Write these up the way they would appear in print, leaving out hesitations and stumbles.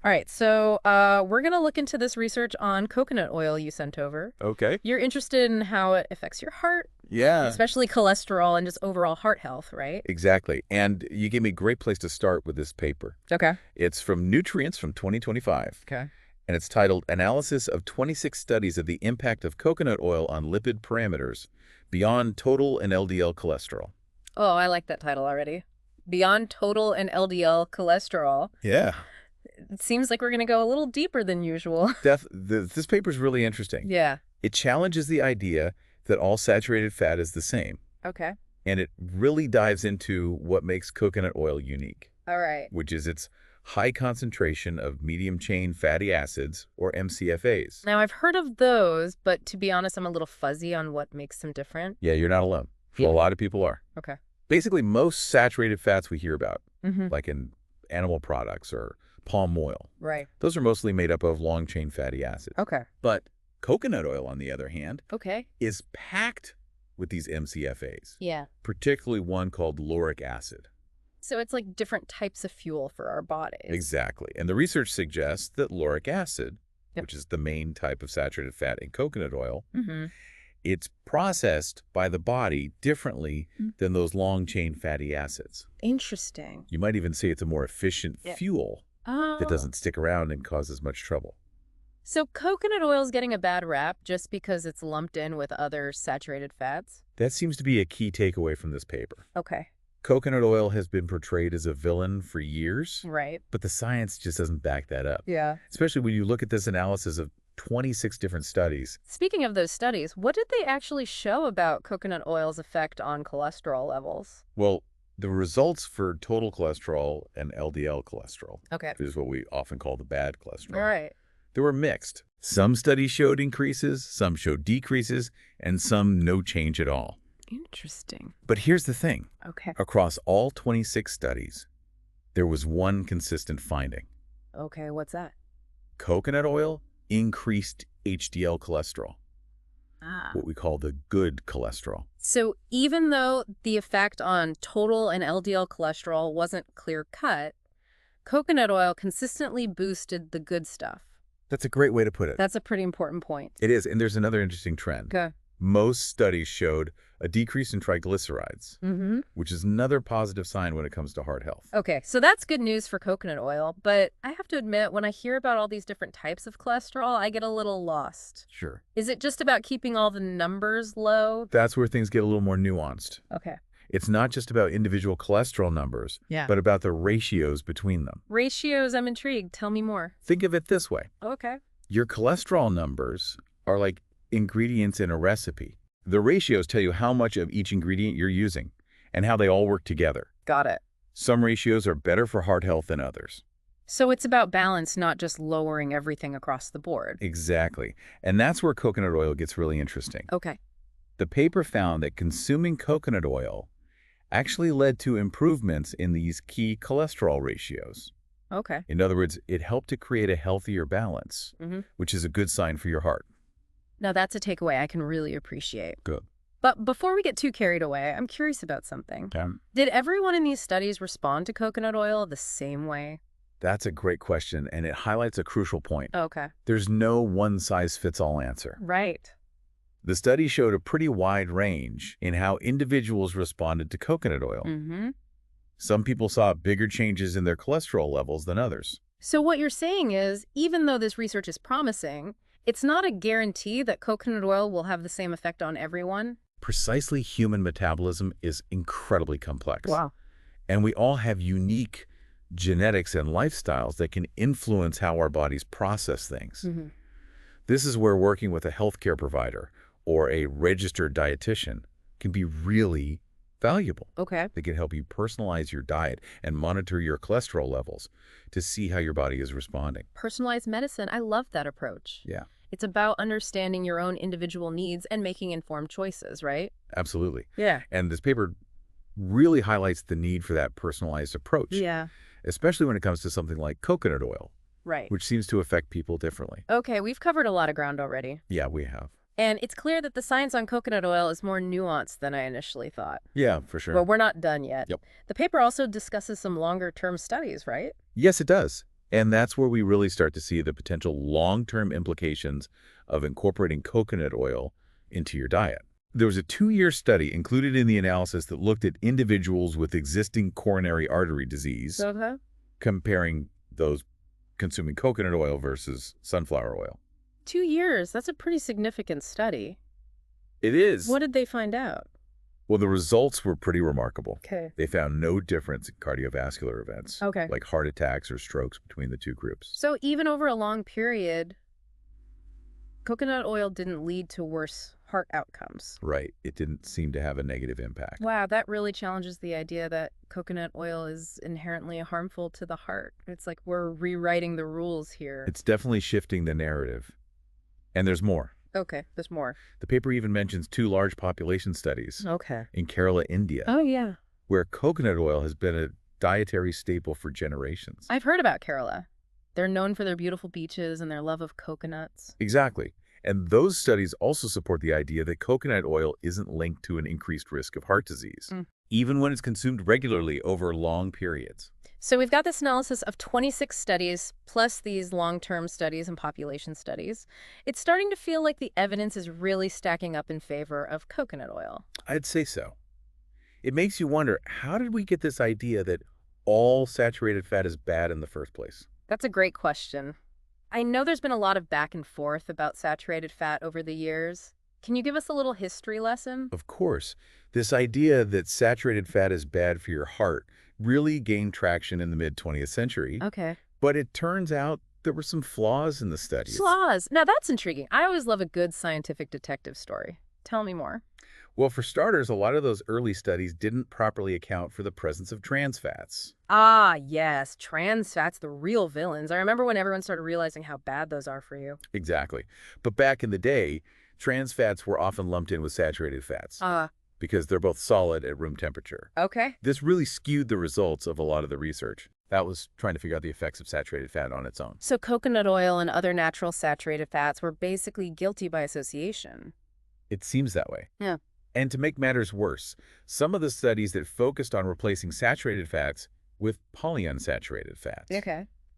All right, so we're going to look into this research on coconut oil you sent over. Okay. You're interested in how it affects your heart, Yeah, especially cholesterol and just overall heart health, right? exactly. And you gave me a great place to start with this paper. Okay. It's from Nutrients from 2025, Okay. and it's titled Analysis of 26 Studies of the Impact of Coconut Oil on Lipid Parameters Beyond Total and LDL Cholesterol. Oh, I like that title already. Beyond total and LDL cholesterol. Yeah. It seems like we're going to go a little deeper than usual. This paper is really interesting. Yeah. It challenges the idea that all saturated fat is the same, Okay. and it really dives into what makes coconut oil unique, All right. which is its high concentration of medium-chain fatty acids, or MCFAs. Now, I've heard of those, but to be honest, I'm a little fuzzy on what makes them different. Yeah, you're not alone. Yeah. A lot of people are. Okay. Basically, most saturated fats we hear about, Mm-hmm. like in animal products or palm oil, Right. those are mostly made up of long-chain fatty acids. Okay. But coconut oil, on the other hand, Okay. is packed with these MCFAs, Yeah. particularly one called lauric acid. So it's like different types of fuel for our bodies. Exactly. And the research suggests that lauric acid, Yep. which is the main type of saturated fat in coconut oil, Mm-hmm. it's processed by the body differently than those long-chain fatty acids. Interesting. You might even say it's a more efficient Yeah. fuel Oh. that doesn't stick around and cause as much trouble. So coconut oil is getting a bad rap just because it's lumped in with other saturated fats? That seems to be a key takeaway from this paper. Okay. Coconut oil has been portrayed as a villain for years, Right. but the science just doesn't back that up, Yeah. especially when you look at this analysis of 26 different studies. Speaking of those studies, what did they actually show about coconut oil's effect on cholesterol levels? Well, the results for total cholesterol and LDL cholesterol, Okay. which is what we often call the bad cholesterol, All right. they were mixed. Some studies showed increases, some showed decreases, and some no change at all. Interesting. But here's the thing. Okay. Across all 26 studies, there was one consistent finding. Okay, what's that? Coconut oil increased HDL cholesterol, Ah. what we call the good cholesterol. So even though the effect on total and LDL cholesterol wasn't clear-cut, coconut oil consistently boosted the good stuff. That's a great way to put it. That's a pretty important point. It is, and there's another interesting trend. Okay. Most studies showed a decrease in triglycerides, Mm-hmm. which is another positive sign when it comes to heart health. Okay, so that's good news for coconut oil, but I have to admit, when I hear about all these different types of cholesterol, I get a little lost. Sure. Is it just about keeping all the numbers low? That's where things get a little more nuanced. Okay. It's not just about individual cholesterol numbers, Yeah. but about the ratios between them. Ratios, I'm intrigued. Tell me more. Think of it this way. Okay. Your cholesterol numbers are like ingredients in a recipe. The ratios tell you how much of each ingredient you're using and how they all work together. Got it. Some ratios are better for heart health than others. So it's about balance, not just lowering everything across the board. Exactly. And that's where coconut oil gets really interesting. Okay. The paper found that consuming coconut oil actually led to improvements in these key cholesterol ratios. Okay. In other words, it helped to create a healthier balance, Mm-hmm. which is a good sign for your heart. Now that's a takeaway I can really appreciate. Good. But before we get too carried away, I'm curious about something. Did everyone in these studies respond to coconut oil the same way? That's a great question, and it highlights a crucial point. Okay. There's no one-size-fits-all answer. Right. The study showed a pretty wide range in how individuals responded to coconut oil. Mm-hmm. Some people saw bigger changes in their cholesterol levels than others. So what you're saying is, even though this research is promising, it's not a guarantee that coconut oil will have the same effect on everyone? Precisely, human metabolism is incredibly complex. Wow. And we all have unique genetics and lifestyles that can influence how our bodies process things. Mm-hmm. This is where working with a healthcare provider or a registered dietitian can be really valuable. Okay. They can help you personalize your diet and monitor your cholesterol levels to see how your body is responding. Personalized medicine, I love that approach. Yeah, It's about understanding your own individual needs and making informed choices, right? absolutely. Yeah. And this paper really highlights the need for that personalized approach, Yeah. especially when it comes to something like coconut oil, Right. which seems to affect people differently. Okay, we've covered a lot of ground already. Yeah, we have. And it's clear that the science on coconut oil is more nuanced than I initially thought. Yeah, for sure. But we're not done yet. Yep. The paper also discusses some longer-term studies, right? Yes, it does. And that's where we really start to see the potential long-term implications of incorporating coconut oil into your diet. There was a 2-year study included in the analysis that looked at individuals with existing coronary artery disease, Okay. comparing those consuming coconut oil versus sunflower oil. 2 years. That's a pretty significant study. It is. What did they find out? Well, the results were pretty remarkable. Okay. They found no difference in cardiovascular events, Okay. like heart attacks or strokes between the two groups. So even over a long period, coconut oil didn't lead to worse heart outcomes. Right. It didn't seem to have a negative impact. Wow, that really challenges the idea that coconut oil is inherently harmful to the heart. It's like we're rewriting the rules here. It's definitely shifting the narrative. And there's more. Okay, there's more. The paper even mentions 2 large population studies Okay. in Kerala, India, Oh, yeah. where coconut oil has been a dietary staple for generations. I've heard about Kerala. They're known for their beautiful beaches and their love of coconuts. Exactly. And those studies also support the idea that coconut oil isn't linked to an increased risk of heart disease, even when it's consumed regularly over long periods. So we've got this analysis of 26 studies, plus these long-term studies and population studies. It's starting to feel like the evidence is really stacking up in favor of coconut oil. I'd say so. It makes you wonder, how did we get this idea that all saturated fat is bad in the first place? That's a great question. I know there's been a lot of back and forth about saturated fat over the years. Can you give us a little history lesson? Of course, this idea that saturated fat is bad for your heart really gained traction in the mid-20th century. Okay. But it turns out there were some flaws in the studies. Flaws. Now that's intriguing. I always love a good scientific detective story. Tell me more. Well, for starters, a lot of those early studies didn't properly account for the presence of trans fats. Ah, yes. Trans fats, the real villains. I remember when everyone started realizing how bad those are for you. Exactly. But back in the day, trans fats were often lumped in with saturated fats because they're both solid at room temperature. Okay. This really skewed the results of a lot of the research. That was trying to figure out the effects of saturated fat on its own. So coconut oil and other natural saturated fats were basically guilty by association. It seems that way. Yeah. And to make matters worse, some of the studies that focused on replacing saturated fats with polyunsaturated fats,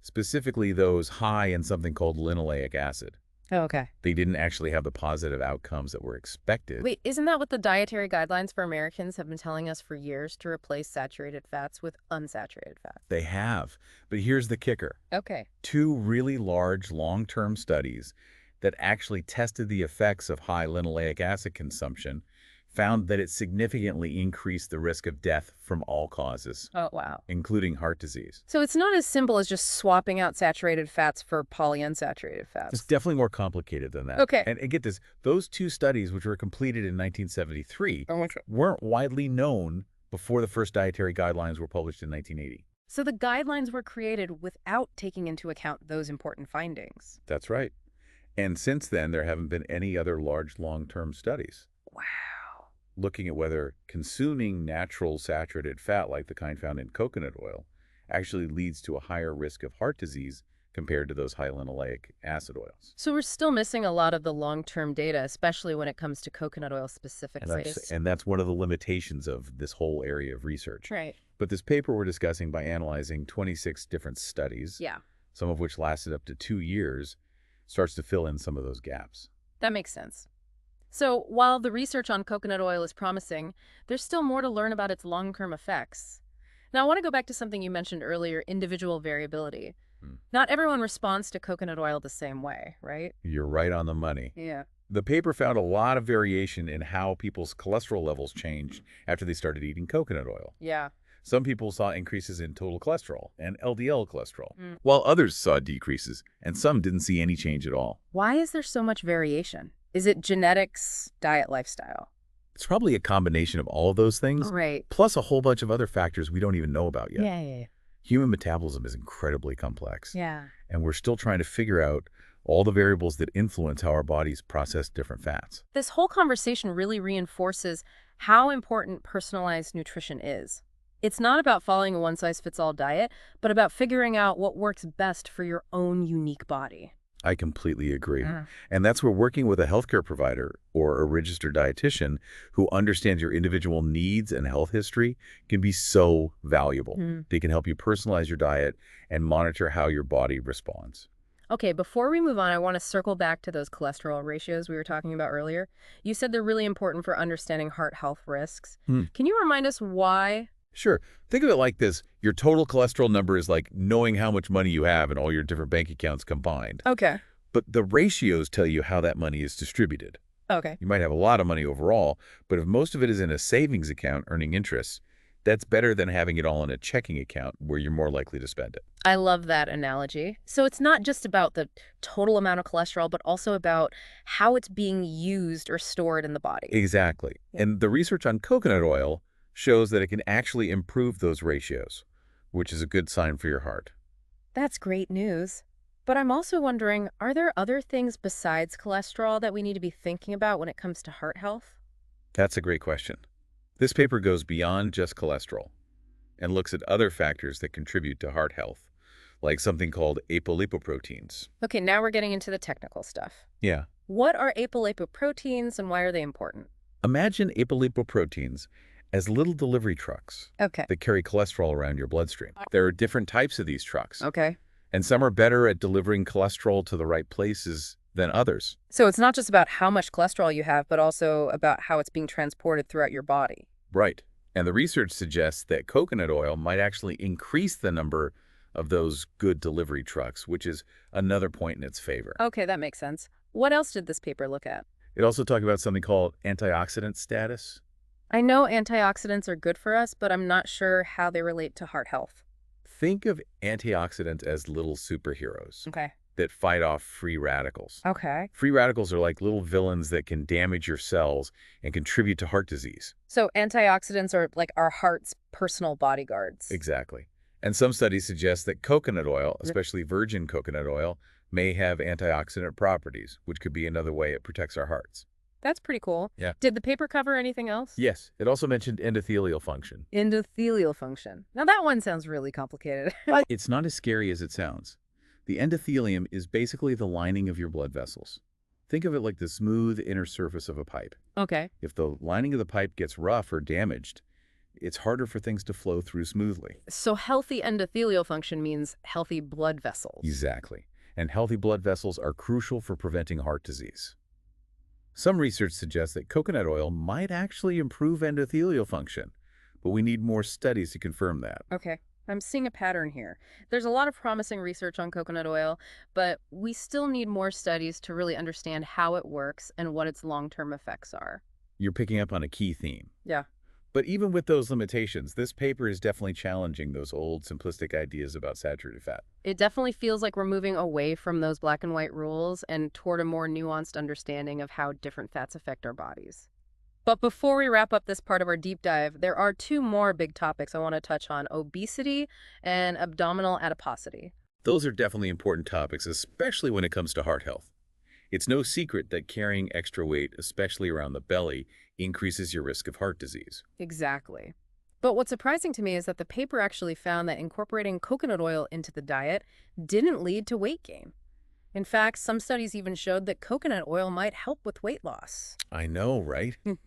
specifically those high in something called linoleic acid. Oh, okay. They didn't actually have the positive outcomes that were expected. Wait, isn't that what the dietary guidelines for Americans have been telling us for years, to replace saturated fats with unsaturated fats? They have. But here's the kicker. Okay. 2 really large long-term studies that actually tested the effects of high linoleic acid consumption found that it significantly increased the risk of death from all causes, Oh, wow. including heart disease. So it's not as simple as just swapping out saturated fats for polyunsaturated fats. It's definitely more complicated than that. Okay. And get this, those 2 studies, which were completed in 1973, Oh, okay. weren't widely known before the first dietary guidelines were published in 1980. So the guidelines were created without taking into account those important findings. That's right. And since then, there haven't been any other large long-term studies Wow. looking at whether consuming natural saturated fat like the kind found in coconut oil actually leads to a higher risk of heart disease compared to those high linoleic acid oils. So we're still missing a lot of the long-term data, especially when it comes to coconut oil specifically. And that's one of the limitations of this whole area of research. Right. But this paper we're discussing, by analyzing 26 different studies, Yeah, some of which lasted up to 2 years, starts to fill in some of those gaps. that makes sense. So while the research on coconut oil is promising, there's still more to learn about its long-term effects. Now, I want to go back to something you mentioned earlier, individual variability. Not everyone responds to coconut oil the same way, right? You're right on the money. Yeah. The paper found a lot of variation in how people's cholesterol levels changed after they started eating coconut oil. Yeah. Some people saw increases in total cholesterol and LDL cholesterol, while others saw decreases, and some didn't see any change at all. Why is there so much variation? Is it genetics, diet, lifestyle? It's probably a combination of all of those things, Right. plus a whole bunch of other factors we don't even know about yet. Yeah. Human metabolism is incredibly complex, Yeah. and we're still trying to figure out all the variables that influence how our bodies process different fats. This whole conversation really reinforces how important personalized nutrition is. It's not about following a one-size-fits-all diet, but about figuring out what works best for your own unique body. I completely agree. Mm. And that's where working with a healthcare provider or a registered dietitian who understands your individual needs and health history can be so valuable. Mm. They can help you personalize your diet and monitor how your body responds. Okay, before we move on, I want to circle back to those cholesterol ratios we were talking about earlier. You said they're really important for understanding heart health risks. Hmm. Can you remind us why? Sure. Think of it like this. Your total cholesterol number is like knowing how much money you have in all your different bank accounts combined. Okay. But the ratios tell you how that money is distributed. Okay. You might have a lot of money overall, but if most of it is in a savings account earning interest, that's better than having it all in a checking account where you're more likely to spend it. I love that analogy. So it's not just about the total amount of cholesterol, but also about how it's being used or stored in the body. Exactly. Yeah. And the research on coconut oil shows that it can actually improve those ratios, which is a good sign for your heart. That's great news. But I'm also wondering, are there other things besides cholesterol that we need to be thinking about when it comes to heart health? That's a great question. This paper goes beyond just cholesterol and looks at other factors that contribute to heart health, like something called apolipoproteins. Okay, now we're getting into the technical stuff. Yeah. What are apolipoproteins and why are they important? Imagine apolipoproteins as little delivery trucks Okay. that carry cholesterol around your bloodstream. There are different types of these trucks, Okay. and some are better at delivering cholesterol to the right places than others. So it's not just about how much cholesterol you have, but also about how it's being transported throughout your body. Right. And the research suggests that coconut oil might actually increase the number of those good delivery trucks, which is another point in its favor. Okay, that makes sense. What else did this paper look at? It also talked about something called antioxidant status. I know antioxidants are good for us, but I'm not sure how they relate to heart health. Think of antioxidants as little superheroes Okay. that fight off free radicals. Okay. Free radicals are like little villains that can damage your cells and contribute to heart disease. So antioxidants are like our heart's personal bodyguards. Exactly. And some studies suggest that coconut oil, especially virgin coconut oil, may have antioxidant properties, which could be another way it protects our hearts. That's pretty cool. Yeah. Did the paper cover anything else? Yes, it also mentioned endothelial function. Endothelial function. Now that one sounds really complicated. It's not as scary as it sounds. The endothelium is basically the lining of your blood vessels. Think of it like the smooth inner surface of a pipe. Okay. If the lining of the pipe gets rough or damaged, it's harder for things to flow through smoothly. So healthy endothelial function means healthy blood vessels. Exactly. And healthy blood vessels are crucial for preventing heart disease. Some research suggests that coconut oil might actually improve endothelial function, but we need more studies to confirm that. Okay. I'm seeing a pattern here. There's a lot of promising research on coconut oil, but we still need more studies to really understand how it works and what its long-term effects are. You're picking up on a key theme. Yeah. But even with those limitations, this paper is definitely challenging those old simplistic ideas about saturated fat. It definitely feels like we're moving away from those black and white rules and toward a more nuanced understanding of how different fats affect our bodies. But before we wrap up this part of our deep dive, there are two more big topics I want to touch on: obesity and abdominal adiposity. Those are definitely important topics, especially when it comes to heart health. It's no secret that carrying extra weight, especially around the belly, increases your risk of heart disease. Exactly. But what's surprising to me is that the paper actually found that incorporating coconut oil into the diet didn't lead to weight gain. In fact, some studies even showed that coconut oil might help with weight loss. I know, right? It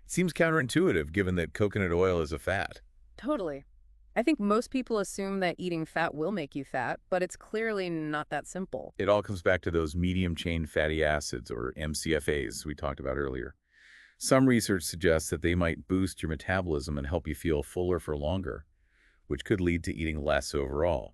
seems counterintuitive given that coconut oil is a fat. Totally. I think most people assume that eating fat will make you fat, but it's clearly not that simple. It all comes back to those medium-chain fatty acids, or MCFAs, we talked about earlier. Some research suggests that they might boost your metabolism and help you feel fuller for longer, which could lead to eating less overall.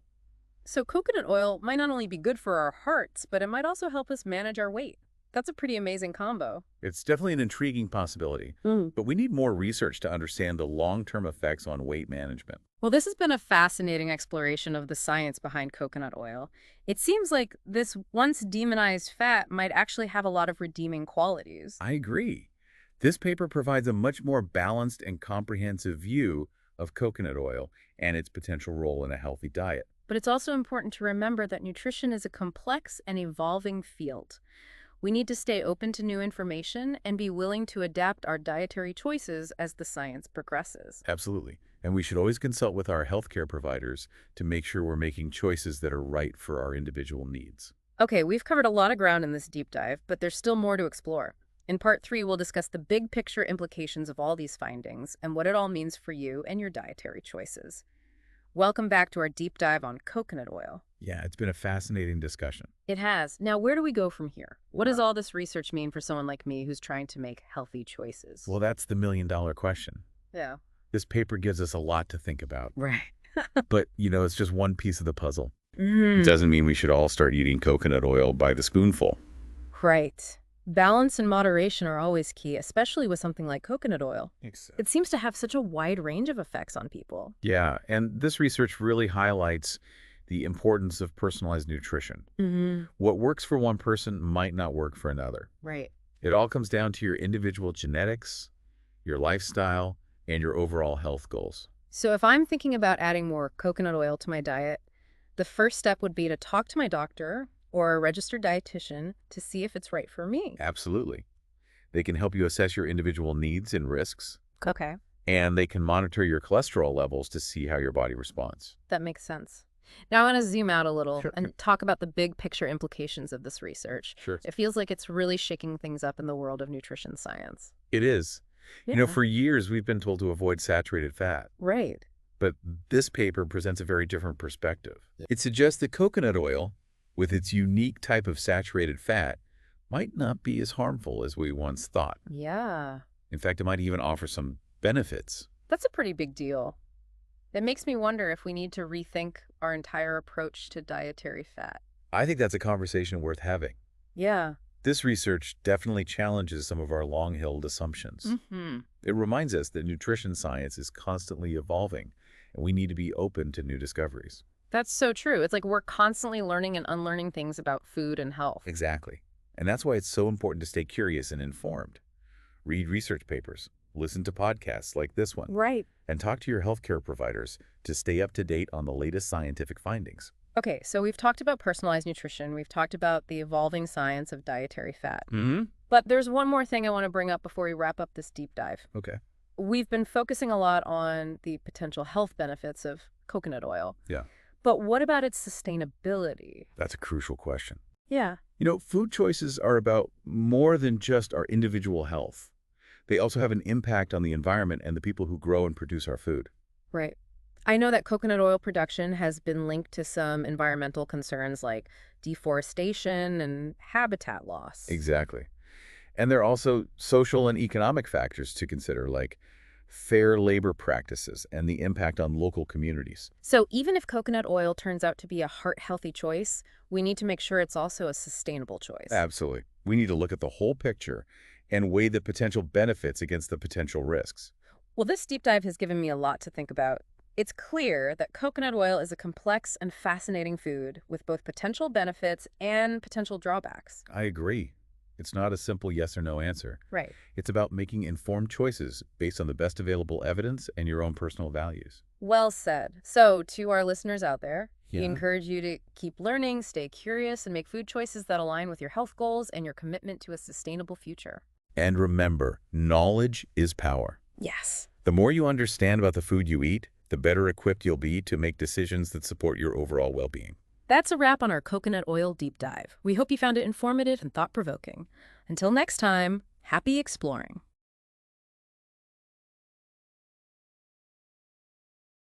So coconut oil might not only be good for our hearts, but it might also help us manage our weight. That's a pretty amazing combo. It's definitely an intriguing possibility, but we need more research to understand the long-term effects on weight management. Well, this has been a fascinating exploration of the science behind coconut oil. It seems like this once demonized fat might actually have a lot of redeeming qualities. I agree. This paper provides a much more balanced and comprehensive view of coconut oil and its potential role in a healthy diet. But it's also important to remember that nutrition is a complex and evolving field. We need to stay open to new information and be willing to adapt our dietary choices as the science progresses. Absolutely. And we should always consult with our healthcare providers to make sure we're making choices that are right for our individual needs. Okay, we've covered a lot of ground in this deep dive, but there's still more to explore. In part 3, we'll discuss the big picture implications of all these findings and what it all means for you and your dietary choices. Welcome back to our deep dive on coconut oil. Yeah, it's been a fascinating discussion. It has. Now, where do we go from here? What does all this research mean for someone like me who's trying to make healthy choices? Well, that's the million-dollar question. Yeah. This paper gives us a lot to think about. Right. But, it's just one piece of the puzzle. Mm. It doesn't mean we should all start eating coconut oil by the spoonful. Right. Balance and moderation are always key, especially with something like coconut oil. Exactly. It seems to have such a wide range of effects on people. Yeah, and this research really highlights the importance of personalized nutrition. Mm-hmm. What works for one person might not work for another. Right. It all comes down to your individual genetics, your lifestyle, and your overall health goals. So if I'm thinking about adding more coconut oil to my diet, the first step would be to talk to my doctor or a registered dietitian to see if it's right for me. Absolutely. They can help you assess your individual needs and risks, Okay. and they can monitor your cholesterol levels to see how your body responds. That makes sense. Now I want to zoom out a little Sure. and talk about the big picture implications of this research. Sure. It feels like it's really shaking things up in the world of nutrition science. It is. Yeah. For years we've been told to avoid saturated fat. Right. But this paper presents a very different perspective. It suggests that coconut oil, with its unique type of saturated fat, might not be as harmful as we once thought. Yeah. In fact, it might even offer some benefits. That's a pretty big deal. It makes me wonder if we need to rethink our entire approach to dietary fat. I think that's a conversation worth having. Yeah. This research definitely challenges some of our long-held assumptions. Mm-hmm. It reminds us that nutrition science is constantly evolving, and we need to be open to new discoveries. That's so true. It's like we're constantly learning and unlearning things about food and health. Exactly. And that's why it's so important to stay curious and informed. Read research papers, listen to podcasts like this one, Right. and talk to your healthcare providers to stay up to date on the latest scientific findings. Okay, so we've talked about personalized nutrition. We've talked about the evolving science of dietary fat. Mm-hmm. But there's one more thing I want to bring up before we wrap up this deep dive. Okay. We've been focusing a lot on the potential health benefits of coconut oil. Yeah. But what about its sustainability? That's a crucial question. Yeah. Food choices are about more than just our individual health. They also have an impact on the environment and the people who grow and produce our food. Right. I know that coconut oil production has been linked to some environmental concerns like deforestation and habitat loss. Exactly. And there are also social and economic factors to consider, like fair labor practices and the impact on local communities. So even if coconut oil turns out to be a heart-healthy choice, we need to make sure it's also a sustainable choice. Absolutely. We need to look at the whole picture and weigh the potential benefits against the potential risks. Well, this deep dive has given me a lot to think about. It's clear that coconut oil is a complex and fascinating food with both potential benefits and potential drawbacks. I agree. It's not a simple yes or no answer. Right. It's about making informed choices based on the best available evidence and your own personal values. Well said. So, to our listeners out there, we Yeah. encourage you to keep learning, stay curious, and make food choices that align with your health goals and your commitment to a sustainable future. And remember, knowledge is power. Yes. The more you understand about the food you eat, the better equipped you'll be to make decisions that support your overall well-being. That's a wrap on our coconut oil deep dive. We hope you found it informative and thought-provoking. Until next time, happy exploring.